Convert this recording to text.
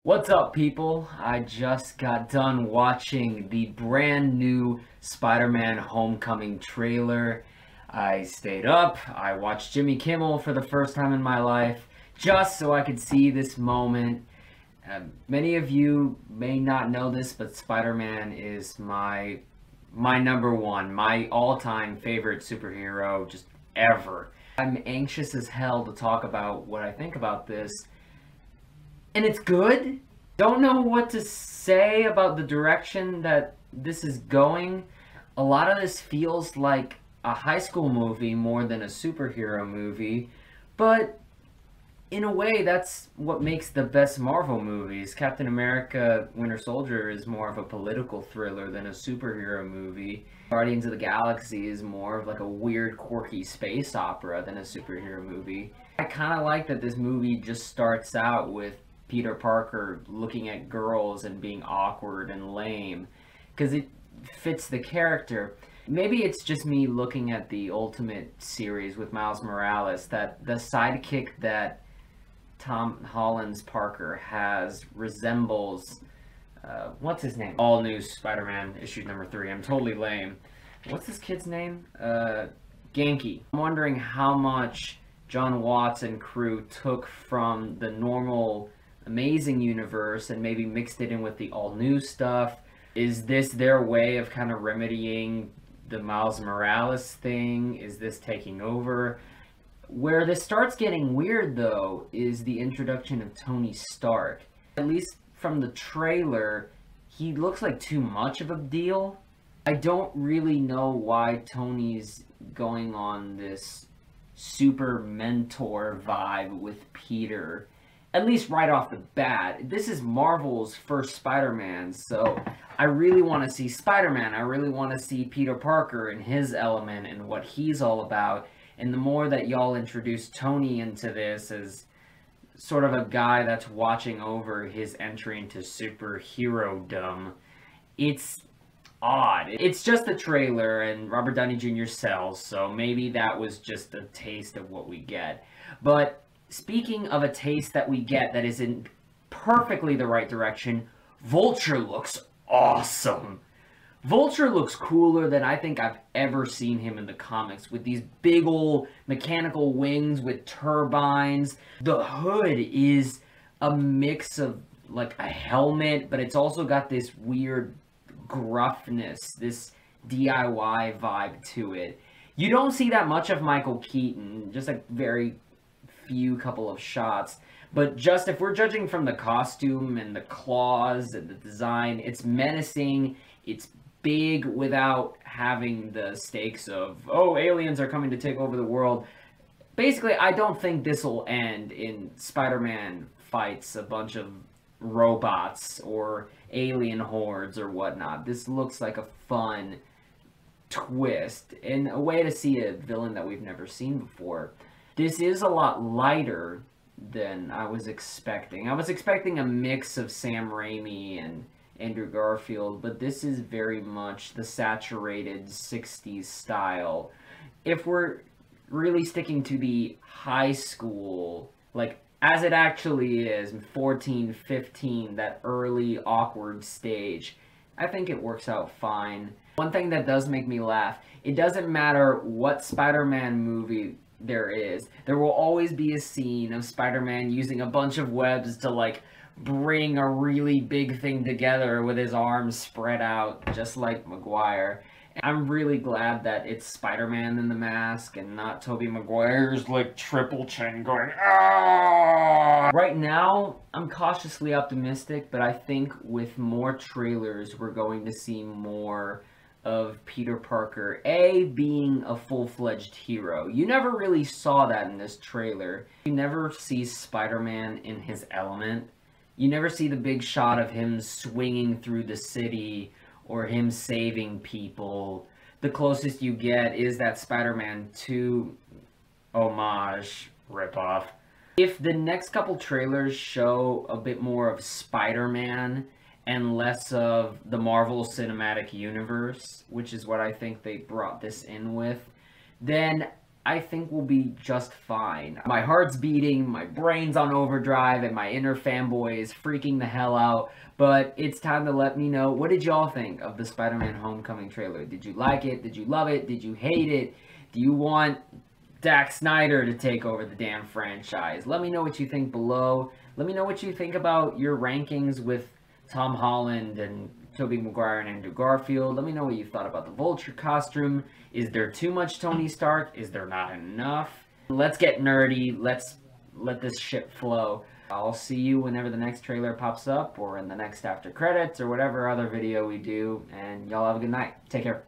What's up, people? I just got done watching the brand new Spider-Man Homecoming trailer. I stayed up, I watched Jimmy Kimmel for the first time in my life, just so I could see this moment. Many of you may not know this, but Spider-Man is my number one, my all-time favorite superhero, just ever. I'm anxious as hell to talk about what I think about this. And it's good. Don't know what to say about the direction that this is going. A lot of this feels like a high school movie more than a superhero movie, but in a way that's what makes the best Marvel movies. Captain America Winter Soldier is more of a political thriller than a superhero movie. Guardians of the Galaxy is more of like a weird, quirky space opera than a superhero movie. I kind of like that this movie just starts out with Peter Parker looking at girls and being awkward and lame, because it fits the character. Maybe it's just me looking at the Ultimate series with Miles Morales, that the sidekick that Tom Holland's Parker has resembles, what's his name? All new Spider-Man issue number 3. I'm totally lame. What's this kid's name? Genki. I'm wondering how much John Watts and crew took from the normal Amazing universe and maybe mixed it in with the all-new stuff. Is this their way of kind of remedying the Miles Morales thing? Is this taking over? Where this starts getting weird, though, is the introduction of Tony Stark. At least from the trailer, he looks like too much of a deal. I don't really know why Tony's going on this super mentor vibe with Peter. At least right off the bat. This is Marvel's first Spider-Man, so I really want to see Spider-Man. I really want to see Peter Parker and his element and what he's all about. And the more that y'all introduce Tony into this as sort of a guy that's watching over his entry into superhero-dom, it's odd. It's just a trailer, and Robert Downey Jr. sells, so maybe that was just a taste of what we get. But speaking of a taste that we get that is in perfectly the right direction, Vulture looks awesome. Vulture looks cooler than I think I've ever seen him in the comics, with these big old mechanical wings with turbines. The hood is a mix of like a helmet, but it's also got this weird gruffness, this DIY vibe to it. You don't see that much of Michael Keaton, just a very few couple of shots, but just if we're judging from the costume and the claws and the design, it's menacing, it's big without having the stakes of, oh, aliens are coming to take over the world. Basically, I don't think this will end in Spider-Man fights a bunch of robots or alien hordes or whatnot. This looks like a fun twist and a way to see a villain that we've never seen before. This is a lot lighter than I was expecting. I was expecting a mix of Sam Raimi and Andrew Garfield, but this is very much the saturated 60s style. If we're really sticking to the high school, like as it actually is, 14, 15, that early awkward stage, I think it works out fine. One thing that does make me laugh, it doesn't matter what Spider-Man movie there will always be a scene of Spider-Man using a bunch of webs to like bring a really big thing together with his arms spread out, just like Maguire. I'm really glad that it's Spider-Man in the mask and not Tobey Maguire's like triple chin going, ah! Right now, I'm cautiously optimistic, but I think with more trailers, we're going to see more of Peter Parker, being a full-fledged hero. You never really saw that in this trailer. You never see Spider-Man in his element. You never see the big shot of him swinging through the city or him saving people. The closest you get is that Spider-Man 2 homage ripoff. If the next couple trailers show a bit more of Spider-Man and less of the Marvel Cinematic Universe, which is what I think they brought this in with, then I think we'll be just fine. My heart's beating, my brain's on overdrive, and my inner fanboy is freaking the hell out. But it's time to let me know, what did y'all think of the Spider-Man Homecoming trailer? Did you like it? Did you love it? Did you hate it? Do you want Zack Snyder to take over the damn franchise? Let me know what you think below. Let me know what you think about your rankings with Tom Holland and Tobey Maguire and Andrew Garfield. Let me know what you thought about the Vulture costume. Is there too much Tony Stark? Is there not enough? Let's get nerdy. Let's let this shit flow. I'll see you whenever the next trailer pops up or in the next after credits or whatever other video we do. And y'all have a good night. Take care.